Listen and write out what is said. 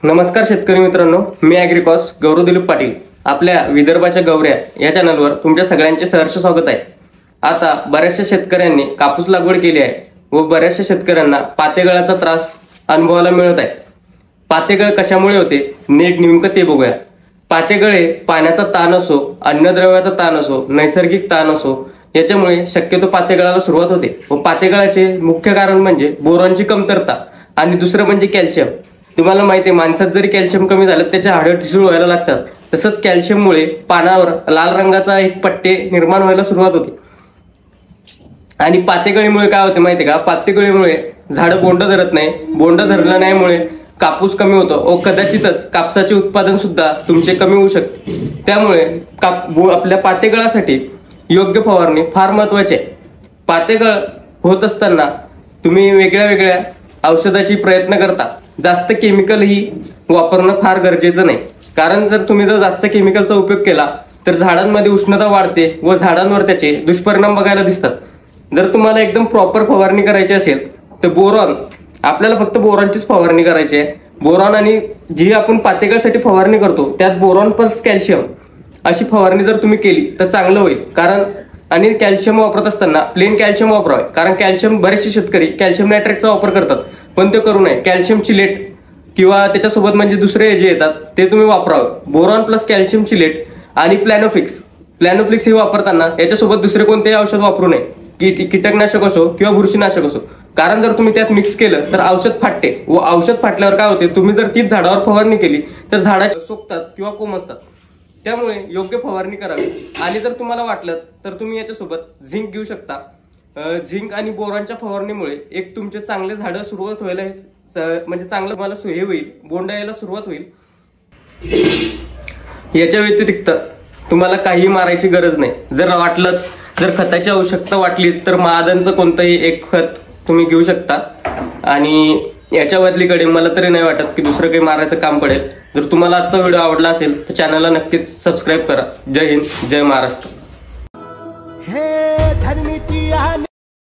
नमस्कार शेतकरी मित्रांनो, मी ॲग्रिकॉस गौरव दिलीप पाटील आपल्या विदर्भाच्या गौऱ्या या चॅनलवर तुमच्या सगळ्यांचे सहर्ष स्वागत आहे। आता बऱ्याचशा शेतकऱ्यांनी कापूस लागवड केली आहे व बऱ्याचशा शेतकऱ्यांना पातेगळाचा त्रास अनुभवायला मिळत आहे। पातेगळ कशामुळे होते नेमकं ते बघूया। पातेगळे पाण्याचा ताण असो, अन्नद्रव्याचा ताण असो, नैसर्गिक ताण असो, याच्यामुळे शक्यतो पातेगळाला सुरुवात होते व पातेगळाचे मुख्य कारण म्हणजे बोरॉनची कमतरता आणि दुसरं म्हणजे कॅल्शियम। तुम्हाला माहिती आहे, माणसात जरी कॅल्शियम कमी झालं त्याचे हाडं ठिसूळ व्हायला लागतात, तसंच कॅल्शियममुळे पानावर लाल रंगाचा एक पट्टे निर्माण व्हायला सुरुवात होते। आणि पातेगळीमुळे काय होते माहिती आहे का, पातेगळीमुळे झाडं बोंड धरत नाही, बोंड धरलं नाहीमुळे कापूस कमी होतो व कदाचितच कापसाचे उत्पादन सुद्धा तुमचे कमी होऊ शकते। त्यामुळे आपल्या पातेगळासाठी योग्य फवारणी फार महत्त्वाची आहे। पातेगळ होत असताना तुम्ही वेगळ्या वेगळ्या औषधाची प्रयत्न करता, जास्त केमिकल ही वापरणं फार गरजेचं नाही, कारण जर तुम्ही जास्त केमिकलचा उपयोग केला तर झाडांमध्ये उष्णता वाढते व झाडांवर त्याचे दुष्परिणाम बघायला दिसतात। जर तुम्हाला एकदम प्रॉपर फवारणी करायची असेल तर बोरॉन, आपल्याला फक्त बोरॉनचीच फवारणी करायची आहे। बोरॉन आणि जी आपण पातेगळसाठी फवारणी करतो त्यात बोरॉन प्लस कॅल्शियम अशी फवारणी जर तुम्ही केली तर चांगलं होईल। कारण आणि कॅल्शियम वापरत असताना प्लेन कॅल्शियम वापरावे, कारण कॅल्शियम बरेचसे शेतकरी कॅल्शियम नायट्रेटचा वापर करतात, पण ते करू नये। कॅल्शियम चिलेट किंवा त्याच्यासोबत म्हणजे दुसरे जे येतात ते तुम्ही वापरावे। बोरॉन प्लस कॅल्शियम चिलेट आणि प्लॅनोफ्लिक्स हे वापरताना याच्यासोबत दुसरे कोणतेही औषध वापरू नये, कीटकनाशक असो किंवा बुरशीनाशक असो, कारण जर तुम्ही त्यात मिक्स केलं तर औषध फाटते व औषध फाटल्यावर काय होते, तुम्ही जर तीच झाडावर फवारणी केली तर झाडाचे सोकतात किंवा कोमजतात। त्यामुळे योग्य फवारणी करावी। आणि जर तुम्हाला वाटलंच तर तुम्ही याच्यासोबत झिंक घेऊ शकता। झिंक आणि बोरॉनच्या फवारणीमुळे एक तुमचे चांगले झाडं सुरुवात व्हायला म्हणजे चांगलं तुम्हाला हे होईल, बोंड यायला सुरुवात होईल। याच्या व्यतिरिक्त तुम्हाला काही मारायची गरज नाही। जर वाटलंच, जर खताची आवश्यकता वाटलीच तर महादनचं कोणतंही एक खत तुम्ही घेऊ शकता। आणि याच्या बदलीकडे मला तरी नाही वाटत की दुसरं काही मारायचं काम पडेल। जर तुम्हाला आजचा व्हिडिओ आवडला असेल तर चॅनलला नक्कीच सबस्क्राईब करा। जय हिंद, जय महाराष्ट्र।